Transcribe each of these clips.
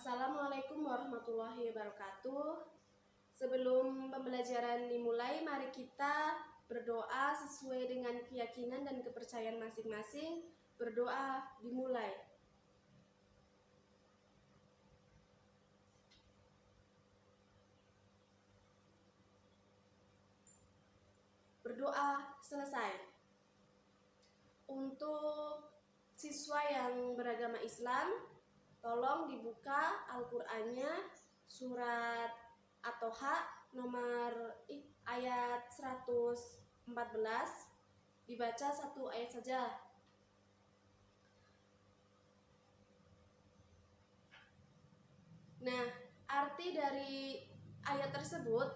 Assalamualaikum warahmatullahi wabarakatuh. Sebelum pembelajaran dimulai, mari kita berdoa sesuai dengan keyakinan dan kepercayaan masing-masing. Berdoa dimulai. Berdoa selesai. Untuk siswa yang beragama Islam, tolong dibuka Al-Qur'annya surat At-Toha nomor ayat 114, dibaca satu ayat saja. Nah, arti dari ayat tersebut,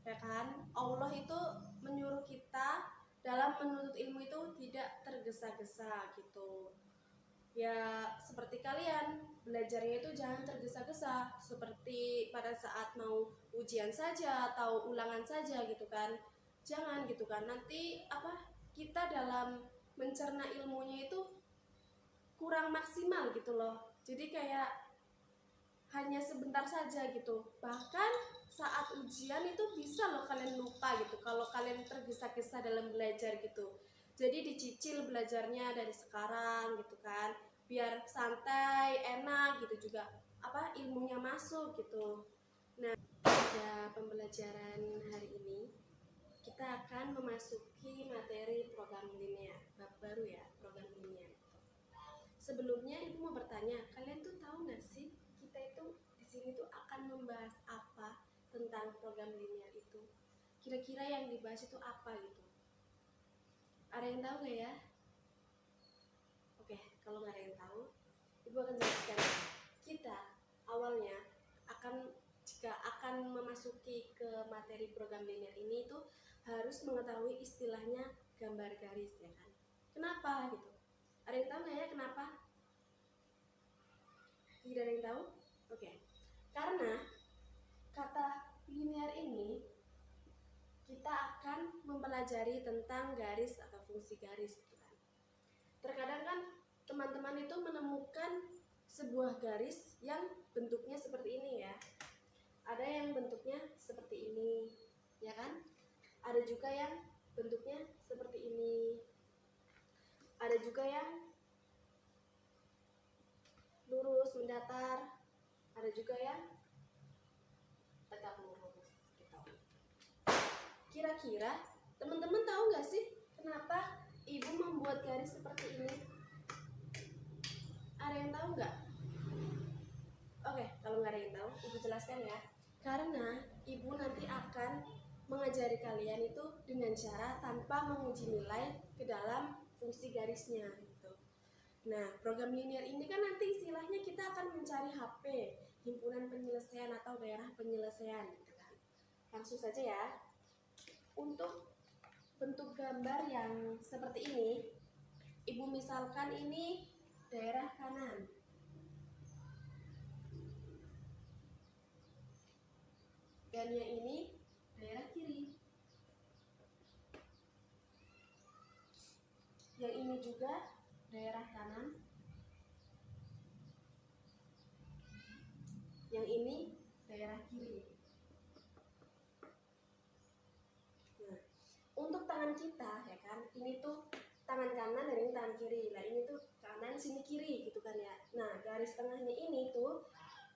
ya kan, Allah itu menyuruh kita dalam menuntut ilmu itu tidak tergesa-gesa gitu. Ya, seperti kalian, belajarnya itu jangan tergesa-gesa, seperti pada saat mau ujian saja atau ulangan saja gitu kan. Jangan gitu kan. Nanti kita dalam mencerna ilmunya itu kurang maksimal gitu loh. Jadi kayak hanya sebentar saja gitu. Bahkan saat ujian itu bisa loh kalian lupa gitu kalau kalian tergesa-gesa dalam belajar gitu. Jadi dicicil belajarnya dari sekarang gitu kan, biar santai, enak gitu juga ilmunya masuk gitu. Nah, pada pembelajaran hari ini kita akan memasuki materi program linear, bab baru ya, program linear. Sebelumnya ibu mau bertanya, kalian tuh tahu nggak sih kita itu di sini tuh akan membahas apa tentang program linear itu? Kira-kira yang dibahas itu apa gitu? Ada yang tahu nggak ya? Oke, kalau nggak ada yang tahu, ibu akan jelaskan. Kita awalnya jika akan memasuki ke materi program linear ini itu harus mengetahui istilahnya gambar garis, ya kan? Kenapa gitu? Ada yang tahu nggak ya kenapa? Tidak ada yang tahu? Oke. Karena kata linear ini kita akan mempelajari tentang garis atau fungsi garis gitu kan. Terkadang kan teman-teman itu menemukan sebuah garis yang bentuknya seperti ini ya. Ada yang bentuknya seperti ini, ya kan? Ada juga yang bentuknya seperti ini. Ada juga yang lurus mendatar. Ada juga yang tegak lurus gitu. Kira-kira teman-teman tahu nggak sih kenapa ibu membuat garis seperti ini? Ada yang tahu nggak? Oke, kalau nggak ada yang tahu, ibu jelaskan ya. Karena ibu nanti akan mengajari kalian itu dengan cara tanpa menguji nilai ke dalam fungsi garisnya gitu. Nah, program linear ini kan nanti istilahnya kita akan mencari HP, himpunan penyelesaian atau daerah penyelesaian gitu kan. Langsung saja ya. Untuk bentuk gambar yang seperti ini, ibu misalkan ini daerah kanan. Dan yang ini daerah kiri. Yang ini juga daerah kanan. Yang ini daerah kiri. Nah, untuk tangan kita ya kan, ini tuh tangan kanan dan ini tangan kiri. Nah, ini tuh kanan sini kiri gitu kan ya. Nah, garis tengahnya ini tuh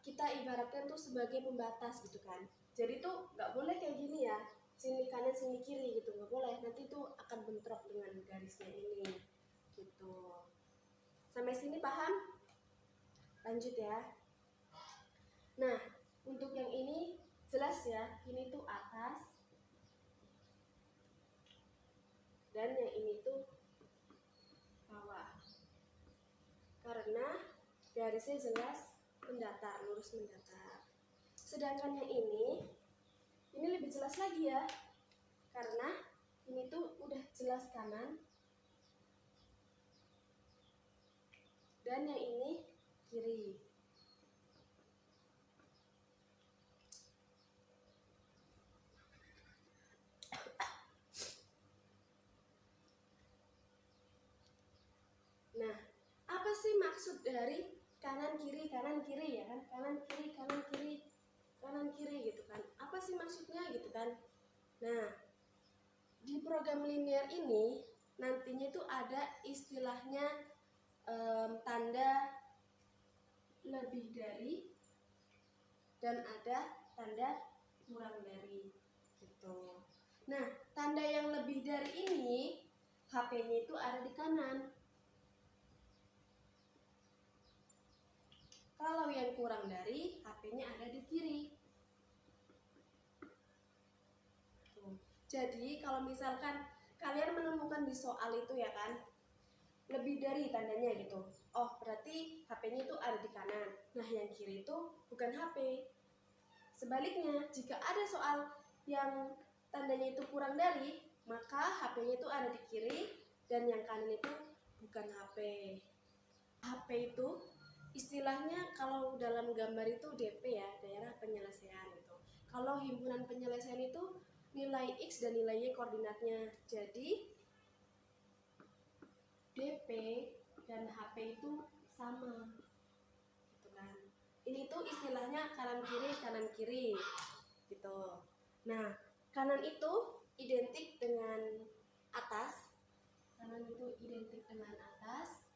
kita ibaratkan tuh sebagai pembatas gitu kan. Jadi tuh nggak boleh kayak gini ya, sini kanan sini kiri gitu, nggak boleh. Nanti tuh akan bentrok dengan garisnya ini gitu. Sampai sini paham? Lanjut ya. Nah, untuk yang ini jelas ya, ini tuh atas dan yang ini tuh bawah. Karena garisnya jelas mendatar, lurus mendatar. Sedangkan yang ini lebih jelas lagi ya, karena ini tuh udah jelas kanan dan yang ini kiri. Nah, apa sih maksud dari kanan kiri ya kan, kanan kiri gitu kan. Apa sih maksudnya gitu kan? Nah, di program linear ini nantinya itu ada istilahnya tanda lebih dari dan ada tanda kurang dari gitu. Nah, tanda yang lebih dari ini HP-nya itu ada di kanan. Kalau yang kurang dari, HP-nya ada di kiri. Jadi kalau misalkan kalian menemukan di soal itu ya kan, lebih dari tandanya gitu. Oh, berarti HP-nya itu ada di kanan. Nah, yang kiri itu bukan HP. Sebaliknya, jika ada soal yang tandanya itu kurang dari, maka HP-nya itu ada di kiri dan yang kanan itu bukan HP. HP itu istilahnya kalau dalam gambar itu DP ya, daerah penyelesaian gitu. Kalau himpunan penyelesaian itu nilai X dan nilai Y koordinatnya. Jadi DP dan HP itu sama. Gitu kan. Ini tuh istilahnya kanan kiri gitu. Nah, kanan itu identik dengan atas. Kanan itu identik dengan atas.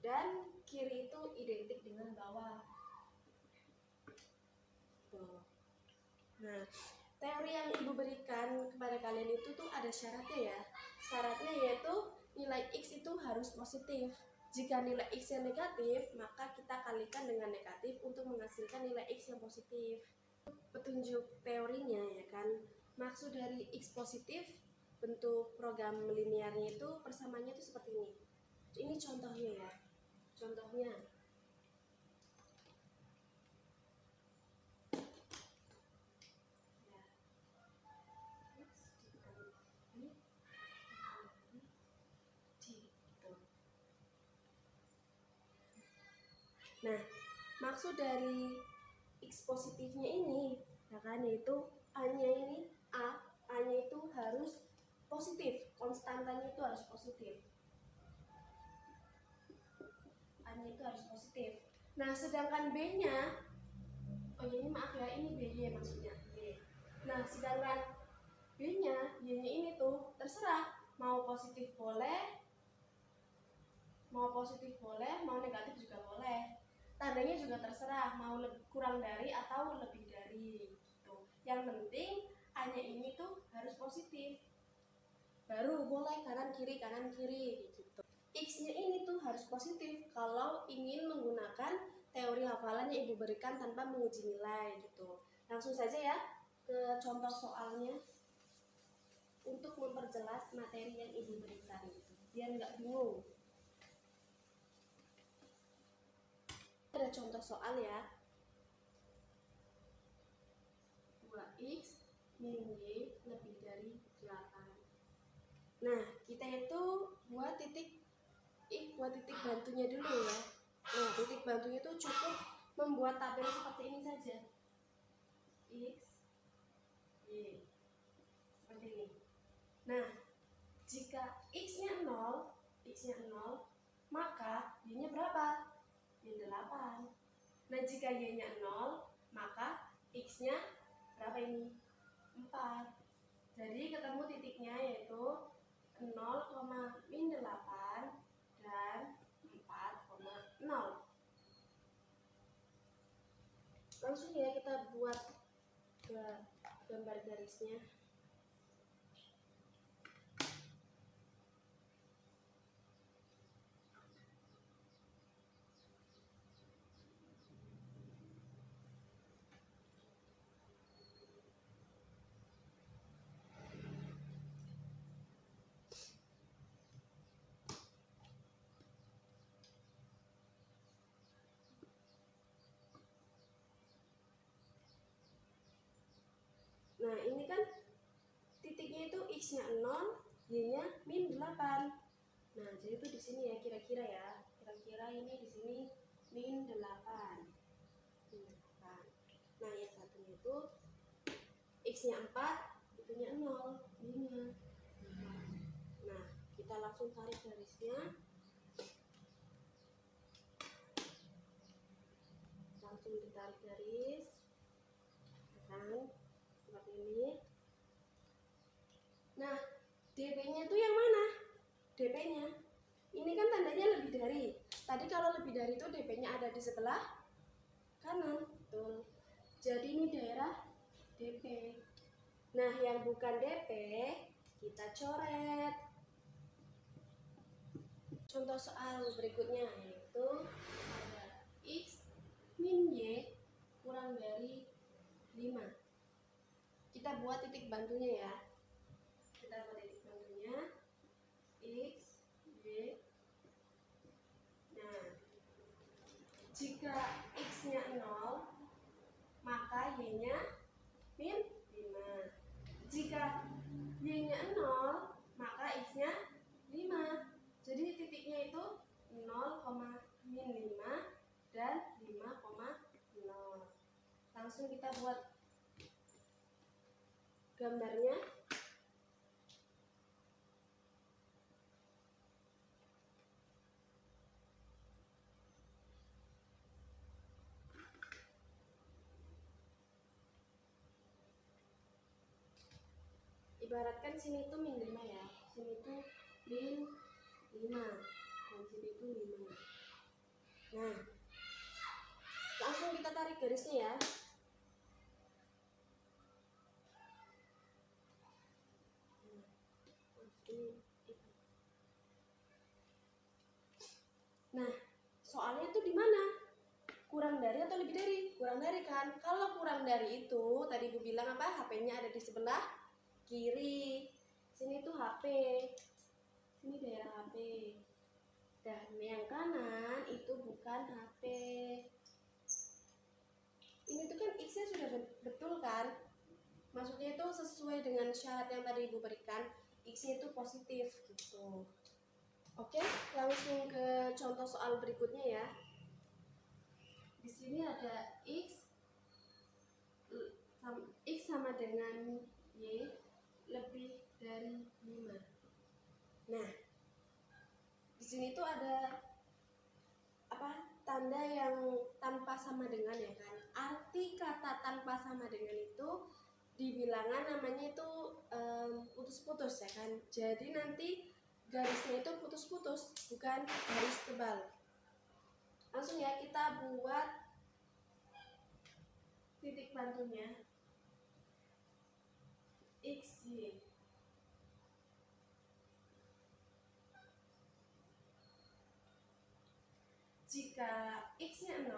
Dan kiri itu identik dengan bawah. Tuh. Nah, teori yang Ibu berikan kepada kalian itu tuh ada syaratnya ya. Syaratnya yaitu nilai X itu harus positif. Jika nilai X yang negatif, maka kita kalikan dengan negatif untuk menghasilkan nilai X yang positif. Petunjuk teorinya ya kan. Maksud dari X positif, bentuk program linearnya itu persamaannya itu seperti ini. Ini contohnya ya. Contohnya nah, maksud dari X positifnya ini ya kan, yaitu A-nya ini A-nya itu harus positif, konstantanya itu harus positif. A-nya itu harus positif. Nah, sedangkan B-nya, oh ya ini maaf ya, ini B-nya maksudnya. B. Nah, sedangkan B-nya, Y-nya ini tuh terserah, mau positif boleh, mau negatif juga boleh. Tandanya juga terserah, mau kurang dari atau lebih dari gitu. Yang penting A-nya ini tuh harus positif. Baru boleh kanan kiri gitu. X-nya ini tuh harus positif kalau ingin menggunakan teori hafalan yang Ibu berikan tanpa menguji nilai gitu. Langsung saja ya ke contoh soalnya untuk memperjelas materi yang Ibu berikan gitu, biar nggak bingung. Ada contoh soal ya. 2x min y lebih dari 8. Nah, kita itu buat titik bantunya dulu ya. Nah, titik bantunya itu cukup membuat tabel seperti ini saja. X, Y. Seperti ini. Nah, jika x-nya 0, maka y-nya berapa? Min 8. Nah, jika y-nya 0, maka x-nya berapa ini? 4. Jadi ketemu titiknya yaitu 0, min 8 dan 4,0. Langsung ya kita buat gambar garisnya. Nah, ini kan titiknya itu x-nya 0, y-nya min 8. Nah, jadi itu di sini ya kira-kira ya. Kira-kira ini di sini min 8. Nah, yang satunya itu x-nya 4, itunya 0, y-nya. Nah, kita langsung tarik garisnya. langsung ditarik garis, kan? Seperti ini. Nah, DP-nya itu yang mana? DP-nya ini kan tandanya lebih dari. Tadi kalau lebih dari itu DP-nya ada di sebelah kanan, betul. Jadi ini daerah DP. Nah, yang bukan DP kita coret. Contoh soal berikutnya yaitu ada X min Y kurang dari 5. Kita buat titik bantunya ya. Kita buat titik bantunya X, Y. Nah, jika X-nya 0, maka Y-nya min 5. Jika Y-nya 0, maka X-nya 5. Jadi titiknya itu 0, min 5 dan 5,0. Langsung kita buat gambarnya. Ibaratkan sini tuh min 5 ya, sini tuh min 5 dan sini tuh 5. Nah, langsung kita tarik garisnya ya. Nah, soalnya itu di mana? Kurang dari atau lebih dari? Kurang dari kan? Kalau kurang dari itu, tadi Ibu bilang apa? HP-nya ada di sebelah kiri. Sini tuh HP. Sini daerah HP. Dan yang kanan itu bukan HP. Ini tuh kan X-nya sudah betul kan? Maksudnya itu sesuai dengan syarat yang tadi Ibu berikan. X-nya itu positif gitu. Oke, langsung ke contoh soal berikutnya ya. Di sini ada X sama dengan Y lebih dari 5. Nah, di sini tuh ada apa? Tanda yang tanpa sama dengan ya kan. Arti kata tanpa sama dengan itu di bilangan namanya itu putus-putus ya kan. Jadi nanti garisnya itu putus-putus, bukan garis tebal. Langsung ya kita buat titik bantunya X, Y. Jika X-nya 0,